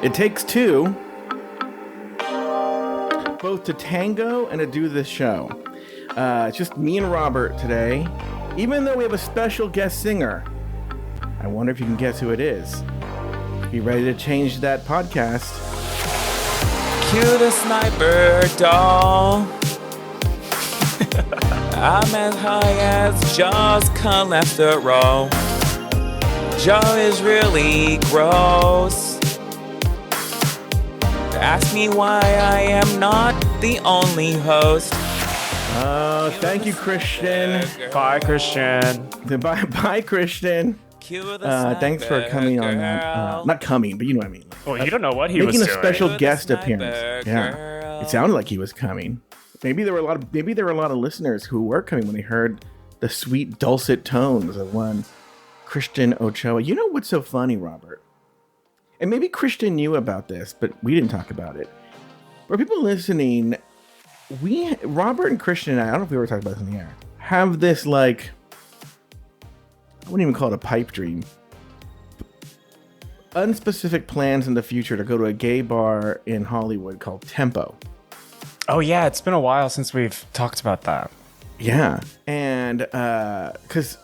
It takes two, both to tango and to do this show. It's just me and Robert today, even though we have a special guest singer. I wonder if you can guess who it is. Be ready to change that podcast. Cue the sniper doll. I'm as high as Joe's cholesterol. Joe is really gross. Ask me why I am not the only host. Thank you, Christian. Bye, Christian. Bye, Christian. Thanks for coming on that. Not coming, but you know what I mean. Well, you don't know what he was doing. Making a special guest appearance. Yeah, it sounded like he was coming. Maybe there were a lot of listeners who were coming when they heard the sweet dulcet tones of one Christian Ochoa. You know what's so funny, Robert? And maybe Christian knew about this, but we didn't talk about it. For people listening, Robert and Christian and I don't know if we were talking about this in the air, have this like, I wouldn't even call it a pipe dream. Unspecific plans in the future to go to a gay bar in Hollywood called Tempo. Oh yeah, it's been a while since we've talked about that. Yeah, and because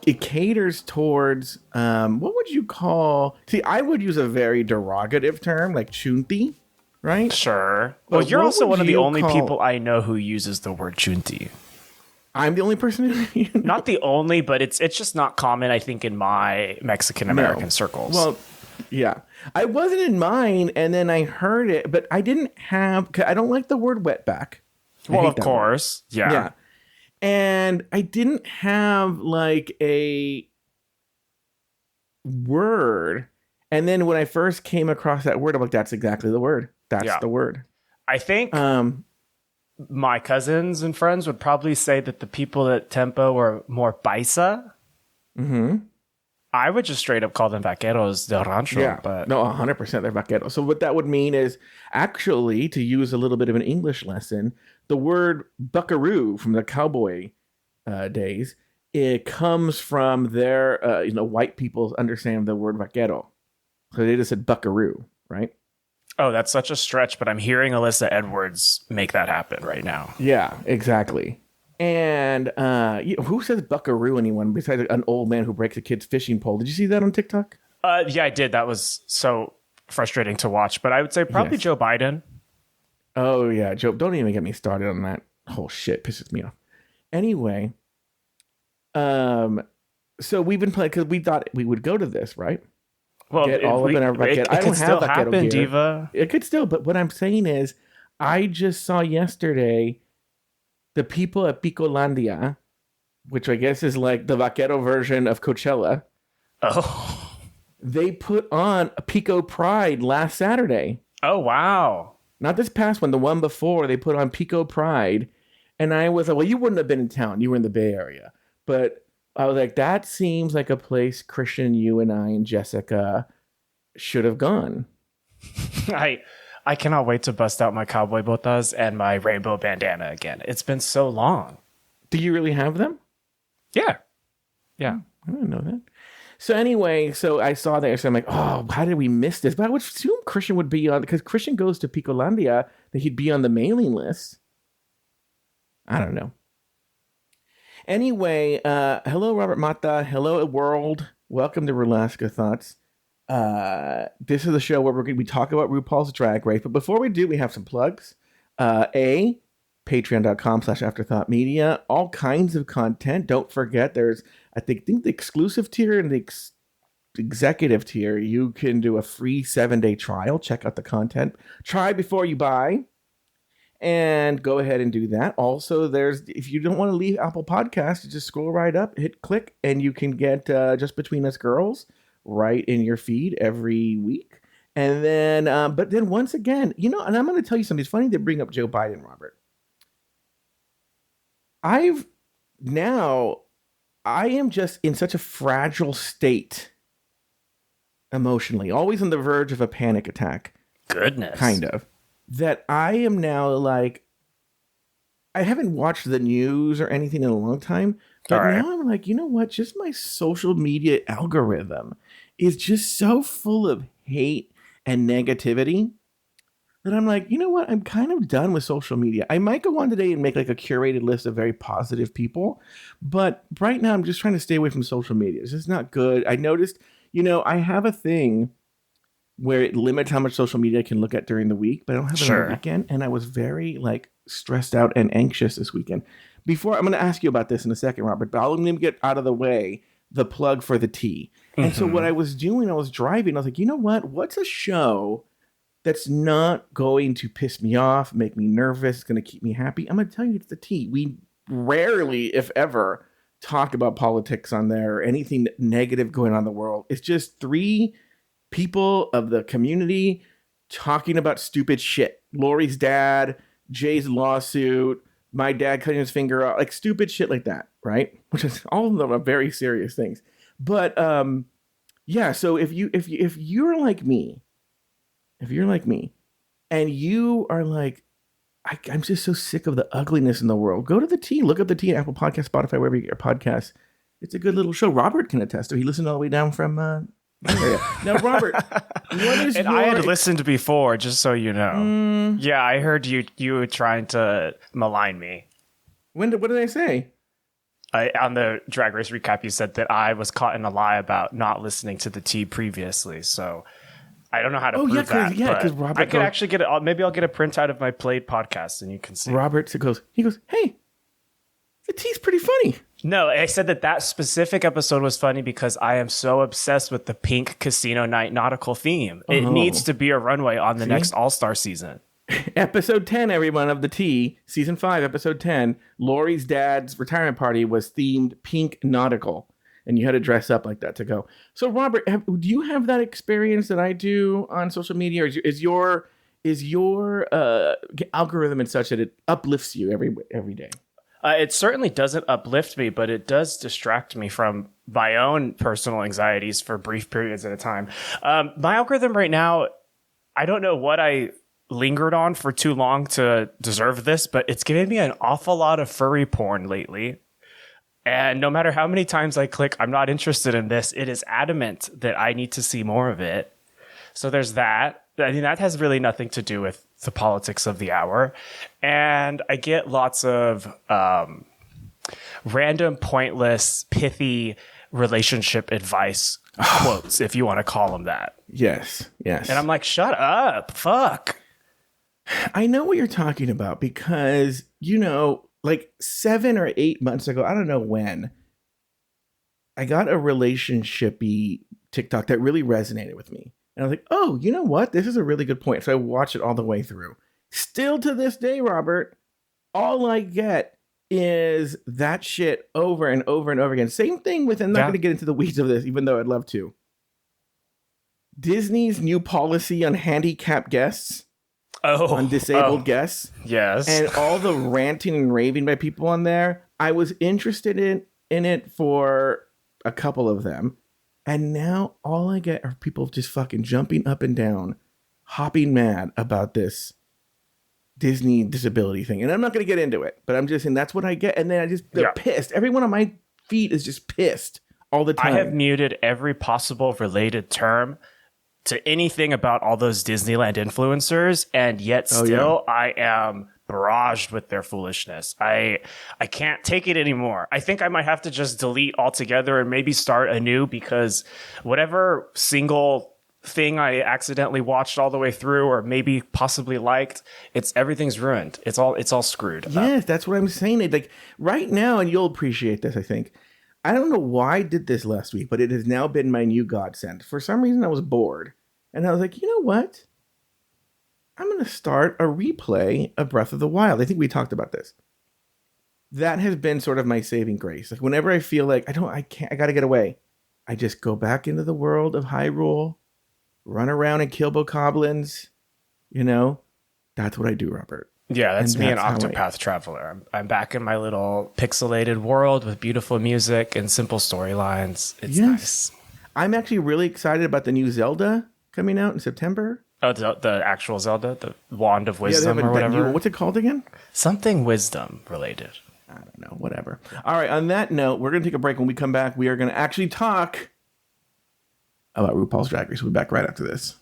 it caters towards what would you call? See, I would use a very derogative term like chunti, right? Sure. Well, you're also one of the only people I know who uses the word chunti. I'm the only person who Not the only, but it's just not common, I think, in my Mexican American circles. Well, yeah. I wasn't in mine, and then I heard it, but I didn't have, I don't like the word wetback. Well, of course. Yeah. And I didn't have like a word. And then when I first came across that word, I'm like, that's exactly the word. That's the word. I think my cousins and friends would probably say that the people at Tempo were more paisa. Mm-hmm. I would just straight up call them vaqueros del rancho. Yeah, but no, 100% they're vaqueros. So what that would mean is actually, to use a little bit of an English lesson, the word buckaroo from the cowboy days, it comes from their, white people's understanding of the word vaquero. So they just said buckaroo, right? Oh, that's such a stretch, but I'm hearing Alyssa Edwards make that happen right now. Yeah, exactly. And who says buckaroo anyone besides an old man who breaks a kid's fishing pole? Did you see that on TikTok? Yeah, I did. That was so frustrating to watch, but I would say probably Joe Biden. Oh, yeah, Joe. Don't even get me started on that whole shit. Pisses me off. Anyway, so we've been playing because we thought we would go to this, right? Well, get all up in our vaquero. I don't have vaquero gear. Diva. It could still, but what I'm saying is, I just saw yesterday the people at Picolandia, which I guess is like the vaquero version of Coachella. Oh. They put on a Pico Pride last Saturday. Oh, wow. Not this past one, the one before, they put on Pico Pride. And I was like, well, you wouldn't have been in town. You were in the Bay Area. But I was like, that seems like a place Christian, you and I and Jessica should have gone. I cannot wait to bust out my cowboy botas and my rainbow bandana again. It's been so long. Do you really have them? Yeah. I didn't know that. So anyway, so I saw that. So I'm like, oh, how did we miss this? But I would assume Christian would be on, because Christian goes to Picolandia, that he'd be on the mailing list. I don't know. Anyway, hello, Robert Mata. Hello, world. Welcome to Rulaska Thoughts. This is the show where we talk about RuPaul's Drag Race. But before we do, we have some plugs. Patreon.com/afterthoughtmedia. All kinds of content. Don't forget, there's, I think the exclusive tier and the executive tier. You can do a free 7-day trial. Check out the content. Try before you buy. And go ahead and do that. Also, if you don't want to leave Apple Podcasts, just scroll right up, hit click, and you can get Just Between Us Girls right in your feed every week. And then, but then once again, and I'm going to tell you something. It's funny to bring up Joe Biden, Robert. I am just in such a fragile state emotionally, always on the verge of a panic attack. Goodness. Kind of. That I am now like, I haven't watched the news or anything in a long time, but now I'm like, you know what? Just my social media algorithm is just so full of hate and negativity that I'm like, you know what? I'm kind of done with social media. I might go on today and make like a curated list of very positive people, but right now I'm just trying to stay away from social media. It's just not good. I noticed, I have a thing where it limits how much social media I can look at during the week, but I don't have it on the weekend. And I was very like stressed out and anxious this weekend. Before, I'm going to ask you about this in a second, Robert, but I'll let me get out of the way the plug for the tea. And so what I was doing, I was driving. I was like, you know what? What's a show that's not going to piss me off, make me nervous, it's going to keep me happy? I'm going to tell you, it's the tea. We rarely, if ever, talk about politics on there or anything negative going on in the world. It's just three people of the community talking about stupid shit. Lori's dad, Jay's lawsuit, my dad cutting his finger off, like stupid shit like that, right? Which is all of them are very serious things. But yeah, so if you're like me, and you are like, I'm just so sick of the ugliness in the world, go to the tea. Look up the tea, Apple Podcast, Spotify, wherever you get your podcasts. It's a good little show. Robert can attest to it. He listened all the way down from now, Robert, what is and I had listened before, just so you know. Yeah, I heard you were trying to malign me. What did I say? On the Drag Race recap, you said that I was caught in a lie about not listening to the tea previously. So I don't know how to prove that. Yeah, because Robert, I could actually get it. Maybe I'll get a printout of my played podcast, and you can see. Robert goes, hey, the tea's pretty funny. No, I said that specific episode was funny because I am so obsessed with the pink casino night nautical theme. It needs to be a runway on the next All-Star season. Episode 10, everyone, of the tea, season 5, episode 10, Lori's dad's retirement party was themed pink nautical, and you had to dress up like that to go. So, Robert, do you have that experience that I do on social media, or is your algorithm and such that it uplifts you every day? It certainly doesn't uplift me, but it does distract me from my own personal anxieties for brief periods at a time. My algorithm right now, I don't know what I lingered on for too long to deserve this, but it's giving me an awful lot of furry porn lately. And no matter how many times I click, I'm not interested in this, it is adamant that I need to see more of it. So there's that. I mean, that has really nothing to do with the politics of the hour. And I get lots of random, pointless, pithy relationship advice quotes, if you want to call them that. Yes. And I'm like, shut up. Fuck. I know what you're talking about because, like 7 or 8 months ago, I don't know when, I got a relationship-y TikTok that really resonated with me. And I was like, oh, you know what? This is a really good point. So I watched it all the way through. Still to this day, Robert, all I get is that shit over and over and over again. Same thing with, I'm not going to get into the weeds of this, even though I'd love to. Disney's new policy on handicapped guests. On disabled guests. Yes. And all the ranting and raving by people on there. I was interested in it for a couple of them. And now all I get are people just fucking jumping up and down, hopping mad about this Disney disability thing. And I'm not going to get into it, but I'm just saying that's what I get. And then they're pissed. Everyone on my feed is just pissed all the time. I have muted every possible related term to anything about all those Disneyland influencers. And yet still I am barraged with their foolishness. I can't take it anymore. I think I might have to just delete altogether and maybe start anew, because whatever single thing I accidentally watched all the way through or maybe possibly liked, everything's ruined. It's all screwed. Yes, that's what I'm saying. Like right now, and you'll appreciate this, I think. I don't know why I did this last week, but it has now been my new godsend. For some reason, I was bored. And I was like, you know what? I'm going to start a replay of Breath of the Wild. I think we talked about this. That has been sort of my saving grace. Like whenever I feel like I got to get away, I just go back into the world of Hyrule, run around and kill bokoblins. That's what I do, Robert. Yeah, that's me, an Octopath Traveler. I'm back in my little pixelated world with beautiful music and simple storylines. It's nice. I'm actually really excited about the new Zelda coming out in September. Oh, the actual Zelda, the Wand of Wisdom or whatever. What's it called again? Something wisdom related. I don't know. Whatever. All right. On that note, we're going to take a break. When we come back, we are going to actually talk about RuPaul's Drag Race. We'll be back right after this.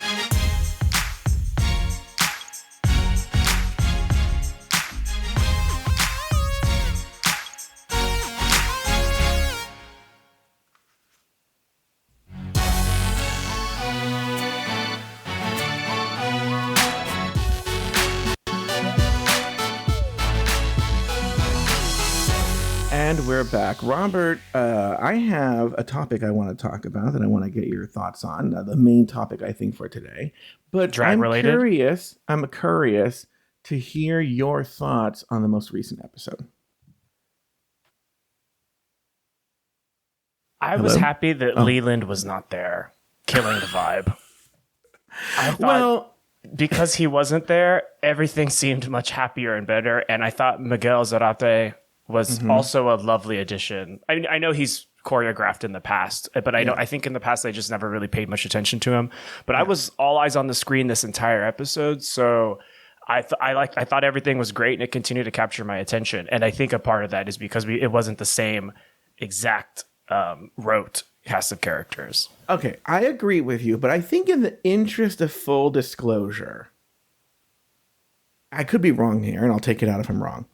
we're back. Robert, I have a topic I want to talk about that I want to get your thoughts on. The main topic, I think, for today. But Drag related? I'm curious to hear your thoughts on the most recent episode. I was happy that Leland was not there, killing the vibe. I thought because he wasn't there, everything seemed much happier and better. And I thought Miguel Zarate was also a lovely addition. I know he's choreographed in the past, but I think in the past I just never really paid much attention to him. But I was all eyes on the screen this entire episode, so I thought everything was great, and it continued to capture my attention. And I think a part of that is because it wasn't the same exact rote cast of characters. Okay, I agree with you, but I think in the interest of full disclosure, I could be wrong here, and I'll take it out if I'm wrong.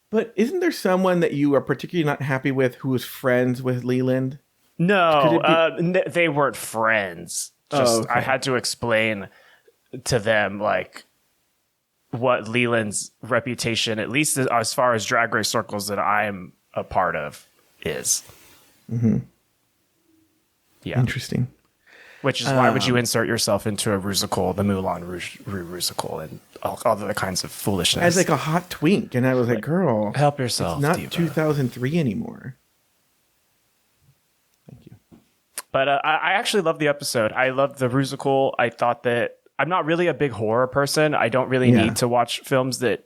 But isn't there someone that you are particularly not happy with who is friends with Leland? No, they weren't friends. Just I had to explain to them like what Leland's reputation, at least as far as Drag Race circles that I'm a part of, is. Mm-hmm. Yeah. Interesting. Which is why would you insert yourself into a Rusical, the Moulin Rouge Rusical, and all other kinds of foolishness? As like a hot twink, and I was like, girl, help yourself. It's not diva. 2003 anymore. Thank you. But I actually loved the episode. I loved the Rusical. I thought that I'm not really a big horror person. I don't really need to watch films that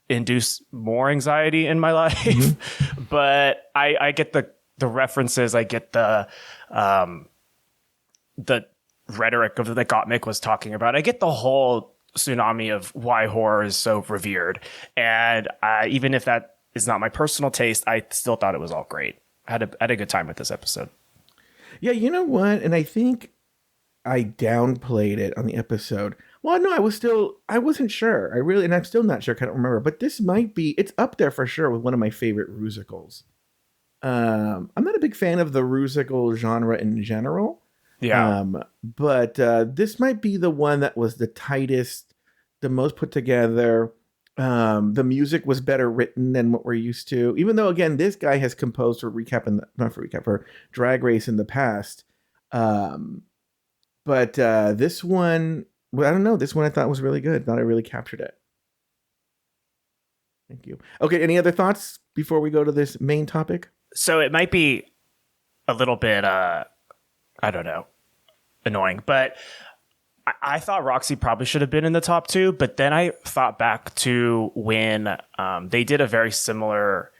induce more anxiety in my life. But I get the references. I get the rhetoric of that Gottmik was talking about. I get the whole tsunami of why horror is so revered. And even if that is not my personal taste, I still thought it was all great. I had a good time with this episode. Yeah, you know what? And I think I downplayed it on the episode. Well, no, I wasn't sure. And I'm still not sure. I don't remember. But this might be, it's up there for sure with one of my favorite Rusicals. I'm not a big fan of the Rusical genre in general. Yeah. But this might be the one that was the tightest, the most put together. The music was better written than what we're used to. Even though, again, this guy has composed for Drag Race in the past. But this one, well, I don't know. This one I thought was really good. Thought I really captured it. Thank you. Okay, any other thoughts before we go to this main topic? So it might be a little bit, I don't know, annoying, but I thought Roxy probably should have been in the top 2, but then I thought back to when they did a very similar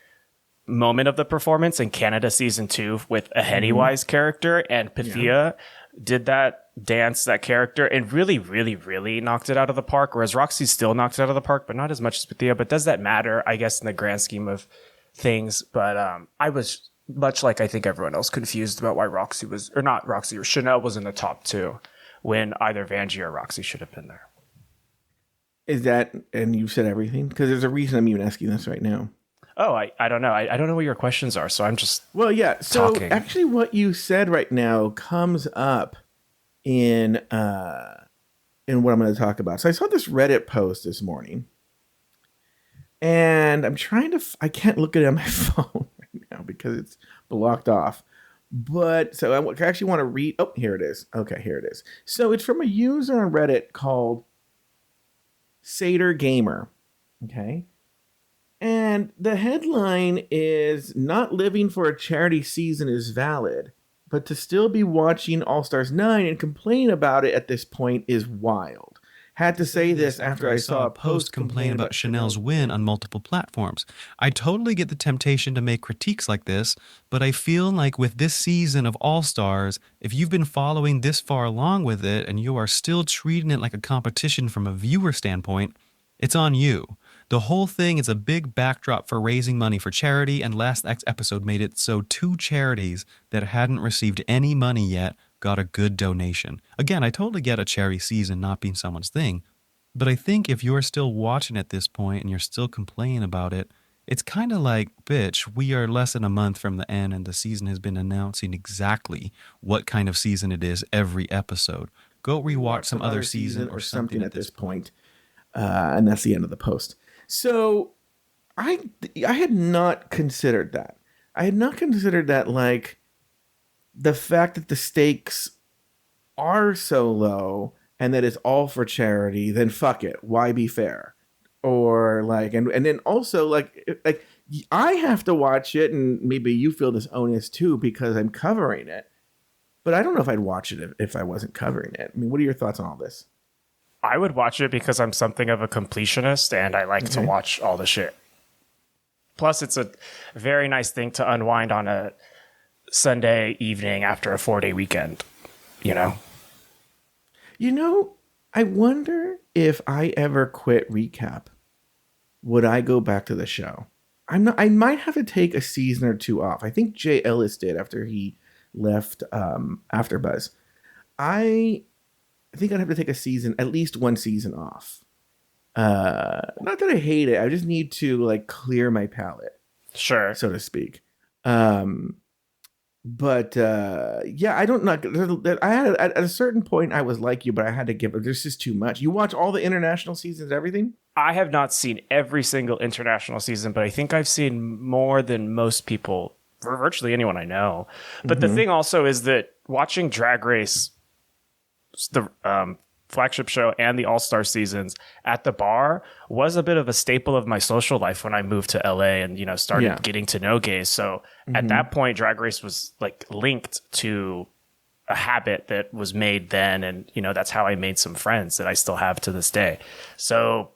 moment of the performance in Canada season 2 with a Pennywise character, and Pythia did that dance, that character, and really, really, really knocked it out of the park, whereas Roxy still knocked it out of the park, but not as much as Pythia. But does that matter, I guess, in the grand scheme of things? But I was, much like I think everyone else, confused about why Chanel was in the top 2 when either Vanjie or Roxy should have been there. Is that, and you said everything? Because there's a reason I'm even asking this right now. Oh, I don't know. I don't know what your questions are, so I'm just So talking. Actually what you said right now comes up in what I'm going to talk about. So I saw this Reddit post this morning, and I'm trying to, I can't look at it on my phone right now because it's blocked off. But so I actually want to read. Oh, here it is. Okay, here it is. So it's from a user on Reddit called Satyr Gamer. Okay. And the headline is, "Not living for a charity season is valid, but to still be watching All Stars 9 and complain about it at this point is wild. Had to say this after I saw a post complain about Chanel's win on multiple platforms. I totally get the temptation to make critiques like this, but I feel like with this season of All Stars, if you've been following this far along with it and you are still treating it like a competition from a viewer standpoint, it's on you. The whole thing is a big backdrop for raising money for charity, and last episode made it so 2 charities that hadn't received any money yet got a good donation. Again, I totally get a charity season not being someone's thing, but I think if you're still watching at this point and you're still complaining about it, it's kind of like, bitch, we are less than a month from the end and the season has been announcing exactly what kind of season it is every episode. Go rewatch some other season or something at this point." And that's the end of the post. So I had not considered that. I had not considered that, like, the fact that the stakes are so low and that it's all for charity, then fuck it. Why be fair? Or like, and then also like I have to watch it, and maybe you feel this onus too because I'm covering it. But I don't know if I'd watch it if I wasn't covering it. I mean, what are your thoughts on all this? I would watch it because I'm something of a completionist and I like to watch all the shit. Plus, it's a very nice thing to unwind on a Sunday evening after a 4-day weekend, you know? You know, I wonder if I ever quit recap, would I go back to the show? I might have to take a season or two off. I think Jay Ellis did after he left AfterBuzz. I think I'd have to take at least one season off. Not that I hate it. I just need to like clear my palate, Sure. so to speak. But yeah, I don't know. I had at a certain point I was like you, but I had to give it. There's just too much. You watch all the international seasons, everything. I have not seen every single international season, but I think I've seen more than most people, or virtually anyone I know. But the thing also is that watching Drag Race, the flagship show and the All-Star seasons at the bar was a bit of a staple of my social life when I moved to LA and, you know, started getting to know gays. So at that point, Drag Race was like linked to a habit that was made then. And, you know, that's how I made some friends that I still have to this day. So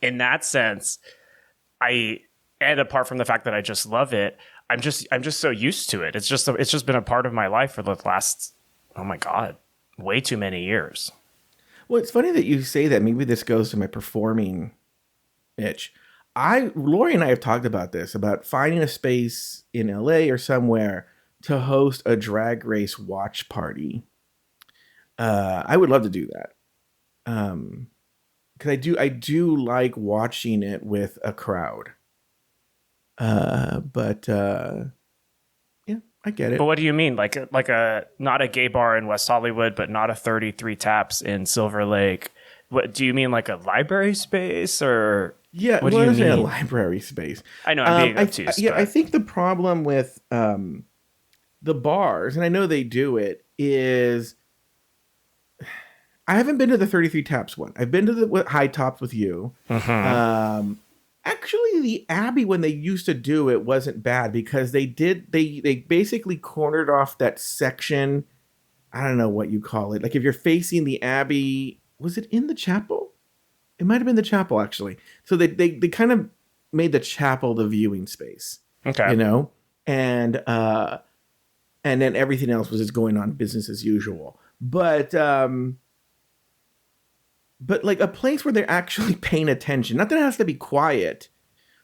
in that sense, and apart from the fact that I just love it, I'm just so used to it. It's just been a part of my life for the last, oh my God, way too many years. Well, it's funny that you say that. Maybe this goes to my performing itch. Lori and I have talked about this, about finding a space in LA or somewhere to host a Drag Race watch party. I would love to do that. Because I do like watching it with a crowd. But yeah, I get it. But what do you mean? Like a not a gay bar in West Hollywood, but not a 33 Taps in Silver Lake. What do you mean? Like a library space or? Yeah, what do you mean? A library space. I know I'm being obtuse. Yeah, I think the problem with the bars, and I know they do it, is I haven't been to the 33 Taps one. I've been to the High Tops with you. Actually, the Abbey, when they used to do it, wasn't bad because they basically cornered off that section. I don't know what you call it. Like if you're facing the Abbey, was it in the chapel? It might have been the chapel, actually. So they kind of made the chapel the viewing space. Okay. You know? And then everything else was just going on business as usual. But like a place where they're actually paying attention. Not that it has to be quiet,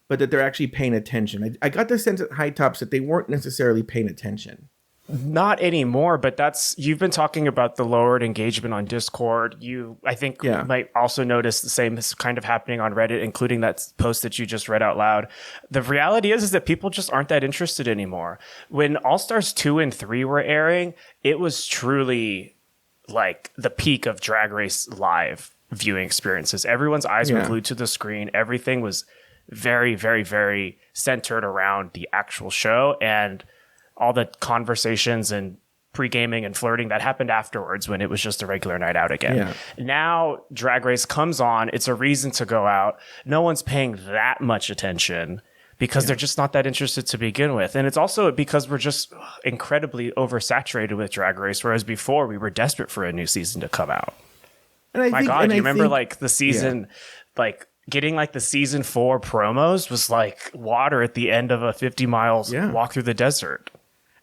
but that they're actually paying attention. I got the sense at High Tops that they weren't necessarily paying attention. Not anymore, but you've been talking about the lowered engagement on Discord. I think might also notice the same kind of happening on Reddit, including that post that you just read out loud. The reality is that people just aren't that interested anymore. When All Stars 2 and 3 were airing, it was truly like the peak of Drag Race live viewing experiences. Everyone's eyes were glued to the screen. Everything was very, very, very centered around the actual show, and all the conversations and pre-gaming and flirting that happened afterwards when it was just a regular night out again. Now Drag Race comes on. It's a reason to go out. No one's paying that much attention because they're just not that interested to begin with. And it's also because we're just incredibly oversaturated with Drag Race, whereas before we were desperate for a new season to come out. And My God, do you remember like the season, like getting like the season 4 promos was like water at the end of a 50 miles walk through the desert.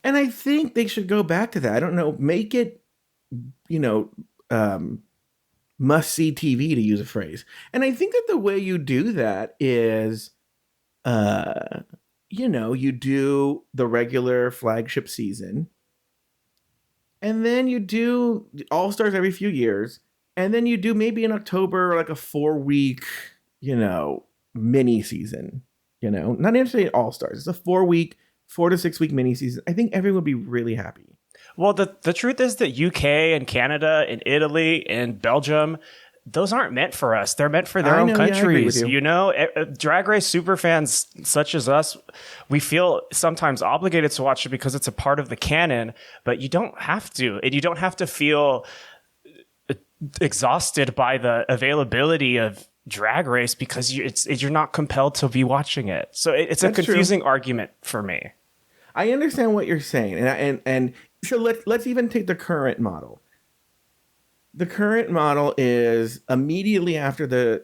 And I think they should go back to that. I don't know, make it, must see TV, to use a phrase. And I think that the way you do that is, you do the regular flagship season, and then you do All Stars every few years, and then you do maybe in October like a 4-week, mini season. Not necessarily All Stars. It's a 4 to 6 week mini season. I think everyone would be really happy. Well, the truth is that UK and Canada and Italy and Belgium, those aren't meant for us. They're meant for their I own know, yeah, I agree with countries. you. Drag Race super fans such as us, we feel sometimes obligated to watch it because it's a part of the canon, but you don't have to. And you don't have to feel exhausted by the availability of Drag Race because you're not compelled to be watching it. So it's a That's confusing argument for me. I understand what you're saying, and so let's even take the current model. The current model is immediately after the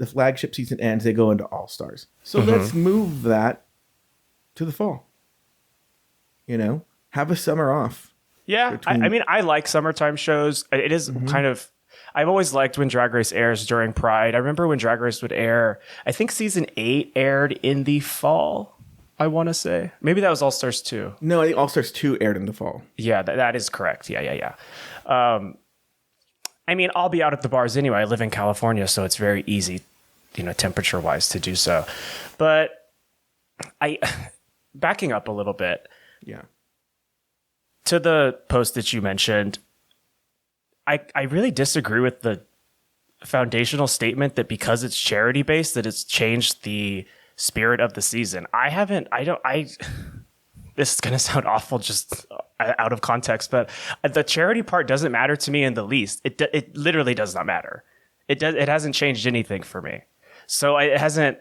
flagship season ends, they go into All Stars. So let's move that to the fall. Have a summer off. Yeah, I mean, I like summertime shows. It is kind of. I've always liked when Drag Race airs during Pride. I remember when Drag Race would air. I think season 8 aired in the fall. I want to say maybe that was All Stars 2. No, I think All Stars 2 aired in the fall. Yeah, that is correct. Yeah. I mean, I'll be out at the bars anyway. I live in California, so it's very easy, temperature wise to do so. But backing up a little bit. Yeah. To the post that you mentioned, I really disagree with the foundational statement that because it's charity based, that it's changed the spirit of the season. This is going to sound awful just out of context, but the charity part doesn't matter to me in the least. It literally does not matter. It hasn't changed anything for me. So it hasn't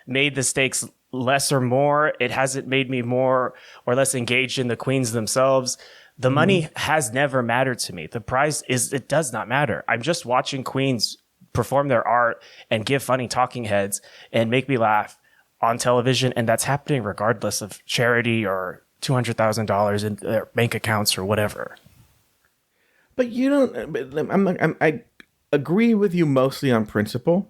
made the stakes less or more. It hasn't made me more or less engaged in the queens themselves. The money has never mattered to me. The prize it does not matter. I'm just watching queens perform their art and give funny talking heads and make me laugh on television. And that's happening regardless of charity or $200,000 in their bank accounts or whatever. But I agree with you mostly on principle.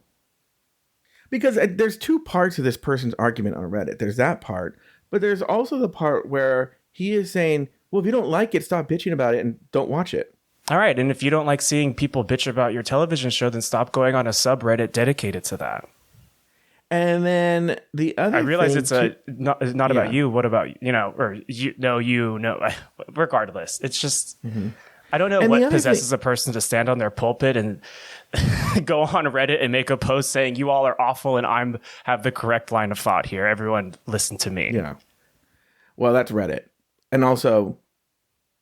Because there's two parts of this person's argument on Reddit. There's that part, but there's also the part where he is saying, well, if you don't like it, stop bitching about it and don't watch it. All right. And if you don't like seeing people bitch about your television show, then stop going on a subreddit dedicated to that. And then the other I realize thing it's not about you. What about, regardless. It's just, I don't know And what possesses a person to stand on their pulpit and go on Reddit and make a post saying you all are awful and I have the correct line of thought here. Everyone listen to me. Yeah. Well, that's Reddit. And also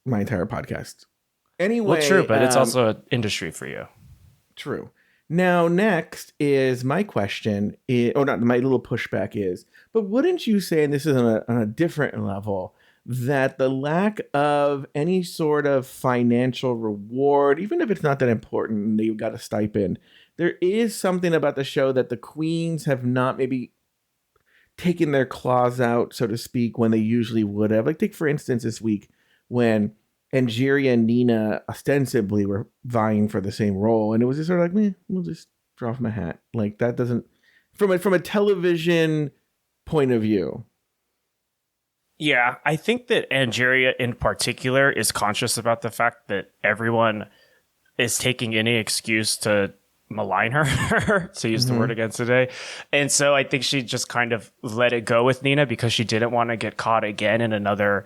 my entire podcast. Anyway. Well, true, but it's also an industry for you. True. Now, next is my question, my little pushback is, but wouldn't you say, and this is on a different level, that the lack of any sort of financial reward, even if it's not that important and you've got a stipend, there is something about the show that the queens have not maybe taken their claws out, so to speak, when they usually would have. Like, take, for instance, this week when Angeria and Nina ostensibly were vying for the same role, and it was just sort of like, we'll just draw from a hat. Like, that doesn't, from a television point of view. Yeah, I think that Angeria in particular is conscious about the fact that everyone is taking any excuse to malign her, to use the word again today. And so I think she just kind of let it go with Nina because she didn't want to get caught again in another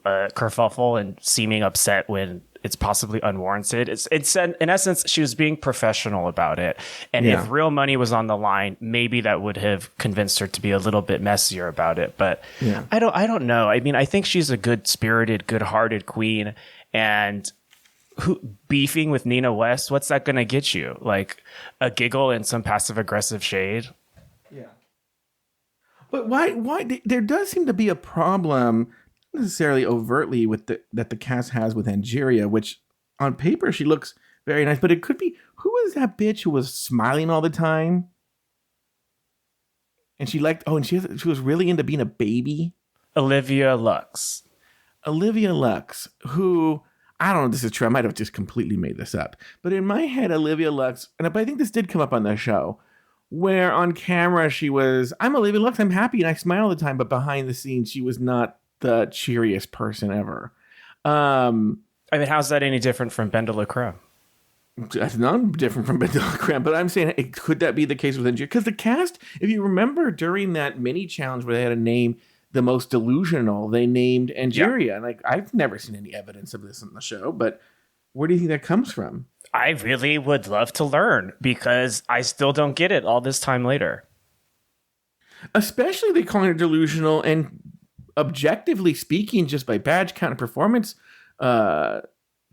kerfuffle and seeming upset when it's possibly unwarranted. It's in essence, she was being professional about it. And if real money was on the line, maybe that would have convinced her to be a little bit messier about it. But I don't know. I mean, I think she's a good-spirited, good-hearted queen. And beefing with Nina West, what's that going to get you? Like a giggle and some passive-aggressive shade? Yeah. But why there does seem to be a problem, not necessarily overtly, with that the cast has with Angeria, which on paper she looks very nice, but it could be, who was that bitch who was smiling all the time? And she was really into being a baby? Olivia Lux, who, I don't know if this is true, I might have just completely made this up, but in my head, Olivia Lux, but I think this did come up on the show, where on camera she was, I'm Olivia Lux, I'm happy and I smile all the time, but behind the scenes she was not the cheeriest person ever. I mean, how's that any different from Bendela Creme? That's not different from Bendela Creme, but I'm saying, could that be the case with Angeria? Because the cast, if you remember during that mini challenge where they had to name the most delusional, they named Angeria. And like, I've never seen any evidence of this in the show, but where do you think that comes from? I really would love to learn because I still don't get it all this time later. Especially they calling her delusional, and objectively speaking, just by badge count and performance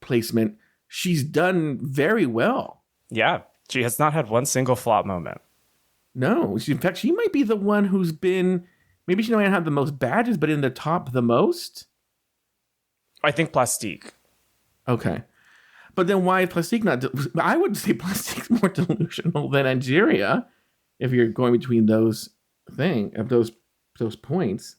placement, she's done very well. Yeah, she has not had one single flop moment. No, in fact, she might be the one who's been, maybe she might not have the most badges, but in the top the most. I think Plastique. Okay. But then why is Plastique not? I would say Plastique's more delusional than Angeria if you're going between those those points.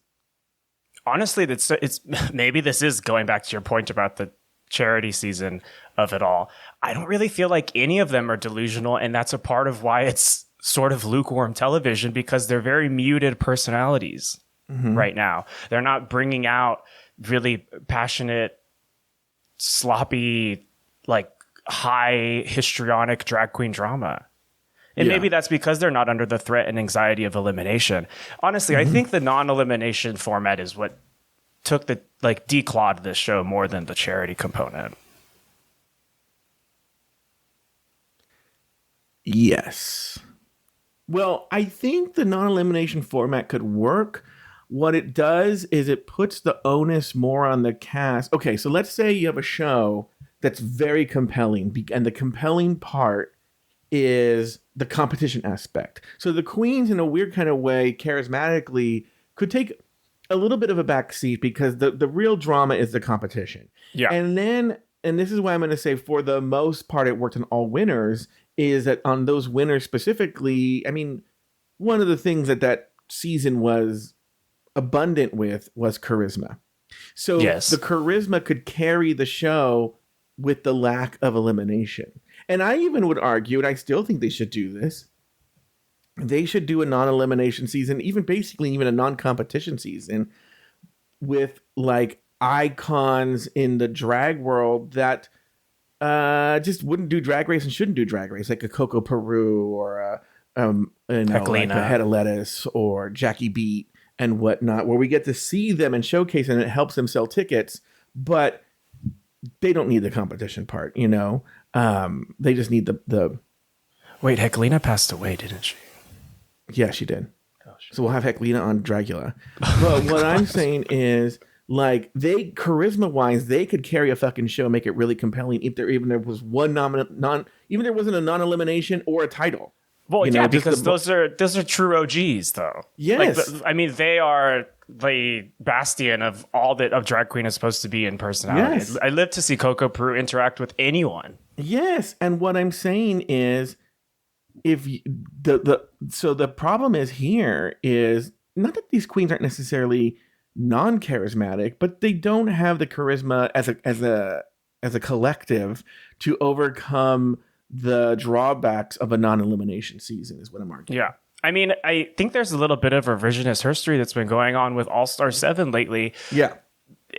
Honestly, it's maybe this is going back to your point about the charity season of it all. I don't really feel like any of them are delusional, and that's a part of why it's sort of lukewarm television, because they're very muted personalities right now. They're not bringing out really passionate, sloppy, like high histrionic drag queen drama. And maybe that's because they're not under the threat and anxiety of elimination. Honestly, I think the non-elimination format is what took the declawed this show more than the charity component. Yes. Well, I think the non-elimination format could work. What it does is it puts the onus more on the cast. Okay, so let's say you have a show that's very compelling, and the compelling part is the competition aspect. So the queens, in a weird kind of way, charismatically, could take a little bit of a back seat because the real drama is the competition. Yeah. And this is why I'm going to say, for the most part, it worked on all winners, is that on those winners specifically, I mean, one of the things that season was abundant with was charisma. So the charisma could carry the show with the lack of elimination. And I even would argue, and I still think they should do this, they should do a non-elimination season, even a non-competition season, with like icons in the drag world that just wouldn't do Drag Race and shouldn't do Drag Race, like a Coco Peru or like a Head of Lettuce or Jackie Beat and whatnot, where we get to see them and showcase, and it helps them sell tickets, but they don't need the competition part, you know? They just need the... Wait, Heclina passed away, didn't she? Yeah, she did. So we'll have Heclina on Dragula. But what I'm saying is, like, they, charisma-wise, they could carry a fucking show, make it really compelling, if there was one even there wasn't a non-elimination or a title. Well, yeah, because those are true OGs, though. Yes. Like, I mean, they are the bastion of all that a drag queen is supposed to be in personality. Yes. I live to see Coco Peru interact with anyone. Yes, and what I'm saying is, if so the problem is here is not that these queens aren't necessarily non-charismatic, but they don't have the charisma as a collective to overcome the drawbacks of a non-elimination season, is what I'm arguing. Yeah. I mean, I think there's a little bit of revisionist history that's been going on with All-Star 7 lately. Yeah.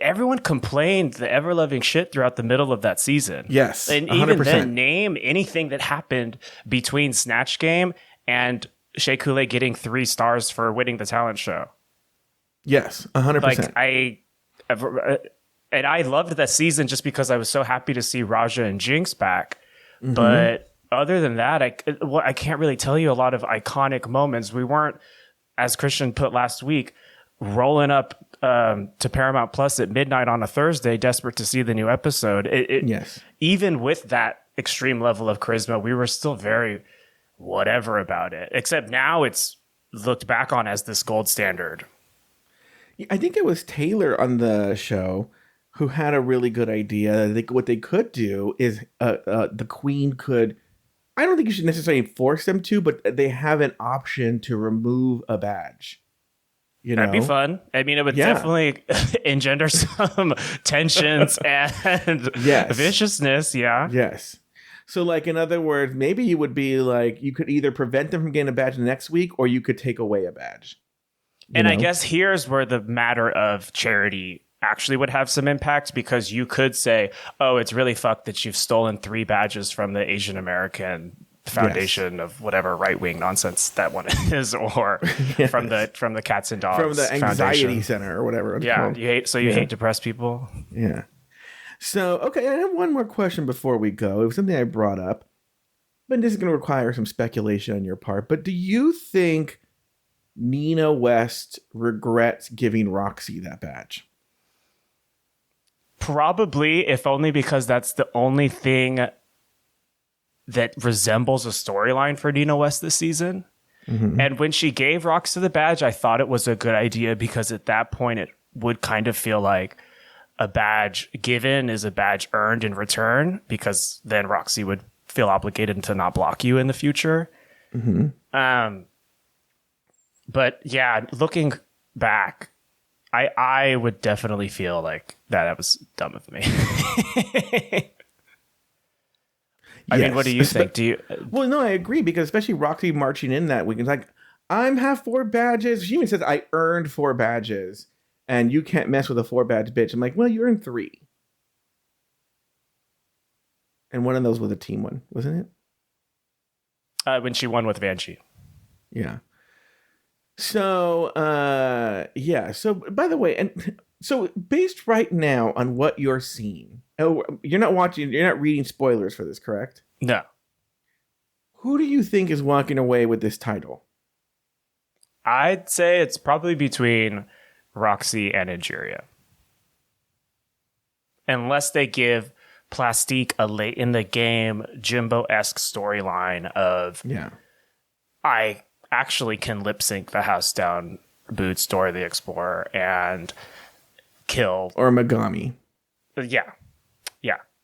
Everyone complained the ever-loving shit throughout the middle of that season. Yes, and 100%. Even then, name anything that happened between Snatch Game and Shea Coulee getting 3 stars for winning the talent show. Yes, 100%. And I loved that season just because I was so happy to see Raja and Jinx back. Mm-hmm. But other than that, I can't really tell you a lot of iconic moments. We weren't, as Christian put last week, rolling up to Paramount Plus at midnight on a Thursday, desperate to see the new episode. Yes. Even with that extreme level of charisma, we were still very whatever about it. Except now it's looked back on as this gold standard. I think it was Taylor on the show who had a really good idea. What they could do is the queen could, I don't think you should necessarily force them to, but they have an option to remove a badge. You know? That'd be fun. I mean, it would definitely engender some tensions and viciousness. Yeah. Yes. So, like, in other words, maybe you would be like, you could either prevent them from getting a badge next week, or you could take away a badge. And I guess here's where the matter of charity actually would have some impact, because you could say, oh, it's really fucked that you've stolen 3 badges from the Asian American Foundation of whatever right-wing nonsense that one is, or from the Cats and Dogs from the Anxiety Foundation. Center or whatever. Yeah, you hate depressed people. Yeah. So, okay, I have one more question before we go. It was something I brought up, but this is going to require some speculation on your part. But do you think Nina West regrets giving Roxy that badge? Probably, if only because that's the only thing that resembles a storyline for Nina West this season. Mm-hmm. And when she gave Roxy the badge, I thought it was a good idea because at that point it would kind of feel like a badge given is a badge earned in return, because then Roxy would feel obligated to not block you in the future. Mm-hmm. But yeah, looking back, I would definitely feel like that was dumb of me. I mean, what do you think? Do you? Well, no, I agree, because especially Roxy marching in that weekend, like, I'm have 4 badges. She even says I earned 4 badges, and you can't mess with a 4 badge bitch. I'm like, well, you earned 3, and one of those was a team one, wasn't it? When she won with Vanjie. Yeah. So, yeah. So, by the way, and so based right now on what you're seeing, you're not reading spoilers for this, correct? No. Who do you think is walking away with this title? I'd say it's probably between Roxy and Angeria. Unless they give Plastique a late in the game Jimbo-esque storyline of, yeah, I actually can lip sync the House Down Boots, Dora the Explorer, and kill, or Megami. Yeah.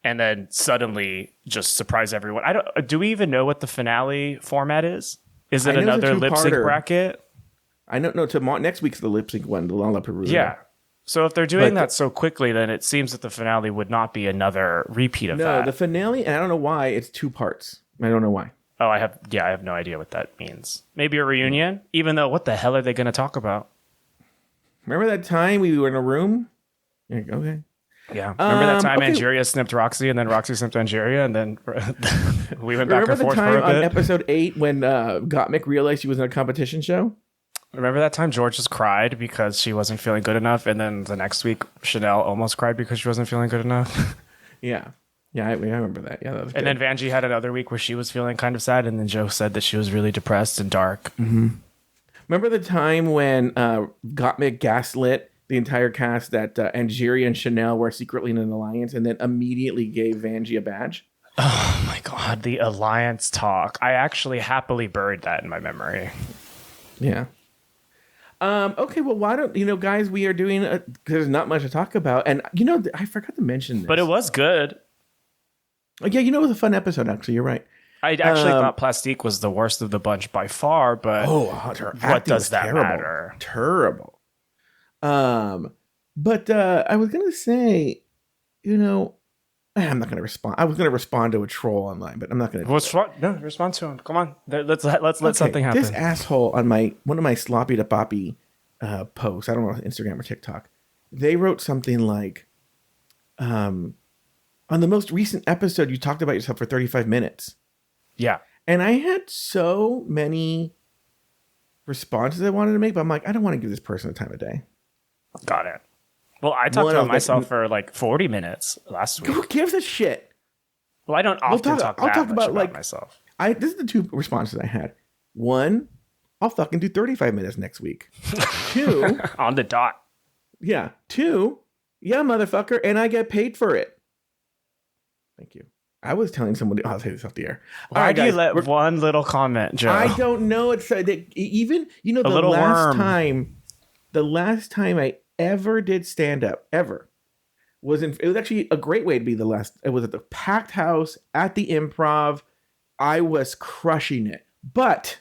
And then suddenly just surprise everyone. Do we even know what the finale format is? Is it another lip sync bracket? I don't know. Next week's the lip sync one, the Lollapalooza. Yeah. So if they're doing that so quickly, then it seems that the finale would not be another repeat of that. No, the finale, and I don't know why, it's 2 parts. I don't know why. Oh, I have no idea what that means. Maybe a reunion? Even though, what the hell are they going to talk about? Remember that time we were in a room? Okay. Yeah. Remember that time Angeria snipped Roxy, and then Roxy snipped Angeria, and then we went back and forth for a bit? Remember the time on episode 8 when Gottmik realized she was in a competition show? Remember that time George just cried because she wasn't feeling good enough, and then the next week Chanel almost cried because she wasn't feeling good enough? Yeah. Yeah, I remember that. Yeah, that was good. And then Vanjie had another week where she was feeling kind of sad, and then Joe said that she was really depressed and dark. Mm-hmm. Remember the time when Gottmik gaslit the entire cast that Angeria and Chanel were secretly in an alliance, and then immediately gave Vanjie a badge? Oh my God, the alliance talk. I actually happily buried that in my memory. Yeah. Okay, well, why don't, guys, we are doing, there's not much to talk about. And, I forgot to mention this. But it was good. Yeah, it was a fun episode, actually. You're right. I actually thought Plastique was the worst of the bunch by far, but what does that matter? Terrible. But I was going to say, I'm not going to respond. I was going to respond to a troll online, but I'm not going to. Respond to him. Come on. Let's let something happen. This asshole on one of my sloppy to boppy posts, I don't know, Instagram or TikTok, they wrote something like, on the most recent episode, you talked about yourself for 35 minutes. Yeah. And I had so many responses I wanted to make, but I'm like, I don't want to give this person the time of day. Got it. Well, I talked about myself for like 40 minutes last week. Who gives a shit? Well, I don't often talk about myself. This is the 2 responses I had. 1, I'll fucking do 35 minutes next week. 2, on the dot. Yeah. 2, yeah, motherfucker, and I get paid for it. Thank you. I was telling somebody, I'll say this off the air. Why do you let one little comment, Joe? I don't know. It's even, the last time I ever did stand up ever it was actually a great way to be the last. It was at the packed house at the Improv. I was crushing it, but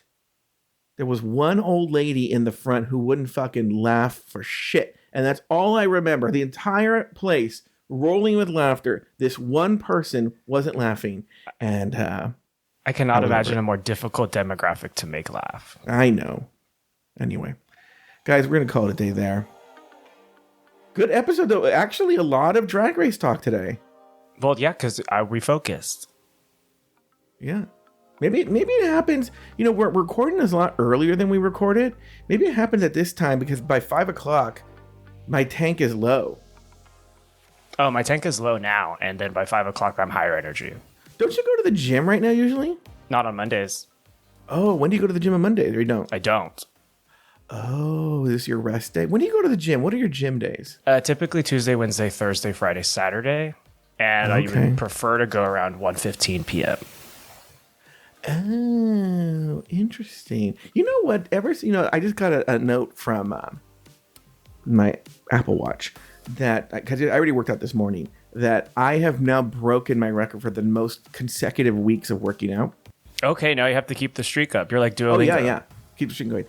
there was one old lady in the front who wouldn't fucking laugh for shit, and that's all I remember. The entire place rolling with laughter. This one person wasn't laughing, and I cannot imagine a more difficult demographic to make laugh. I know. Anyway, guys, we're gonna call it a day there. Good episode, though. Actually, a lot of Drag Race talk today. Well, yeah, because I refocused. Yeah. Maybe it happens, we're recording this a lot earlier than we recorded. Maybe it happens at this time because by 5 o'clock, my tank is low. Oh, my tank is low now, and then by 5 o'clock, I'm higher energy. Don't you go to the gym right now usually? Not on Mondays. Oh, when do you go to the gym on Mondays, or you don't? I don't. Oh, is this your rest day? When do you go to the gym? What are your gym days? Typically Tuesday, Wednesday, Thursday, Friday, Saturday. And I Okay. would prefer to go around 1:15 p.m. Oh, interesting. You know what? I just got a note from my Apple Watch that, because I already worked out this morning, that I have now broken my record for the most consecutive weeks of working out. Okay, now you have to keep the streak up. You're like Duolingo. Oh, yeah. Keep the streak going.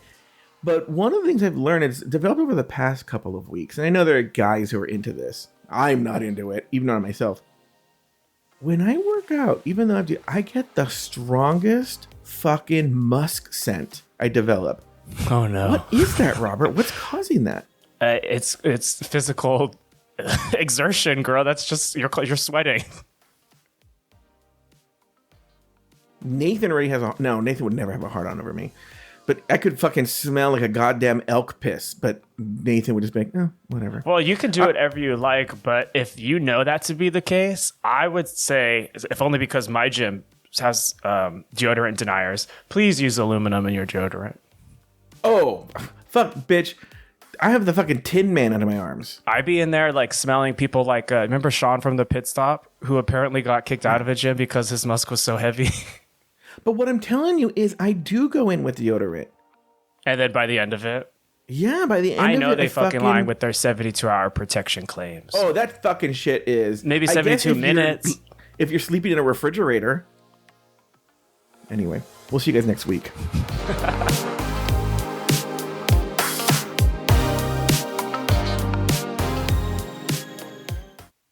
But one of the things I've learned is developed over the past couple of weeks, and I know there are guys who are into this. I'm not into it, even on myself. When I work out, even though I get the strongest fucking musk scent I develop. Oh, no. What is that, Robert? What's causing that? It's physical exertion, girl. That's just, you're sweating. Nathan already has Nathan would never have a hard on over me. But I could fucking smell like a goddamn elk piss, but Nathan would just be like, oh, whatever. Well, you can do whatever you like, but if you know that to be the case, I would say, if only because my gym has deodorant deniers, please use aluminum in your deodorant. Oh, fuck, bitch. I have the fucking Tin Man under my arms. I be in there like smelling people like, remember Sean from the pit stop who apparently got kicked out of a gym because his musk was so heavy? But what I'm telling you is I do go in with deodorant. And then by the end of it, Yeah, by the end I of know it, they fucking lying with their 72-hour protection claims. Oh, that fucking shit is... Maybe I guess 72 minutes. If you're sleeping in a refrigerator. Anyway, we'll see you guys next week.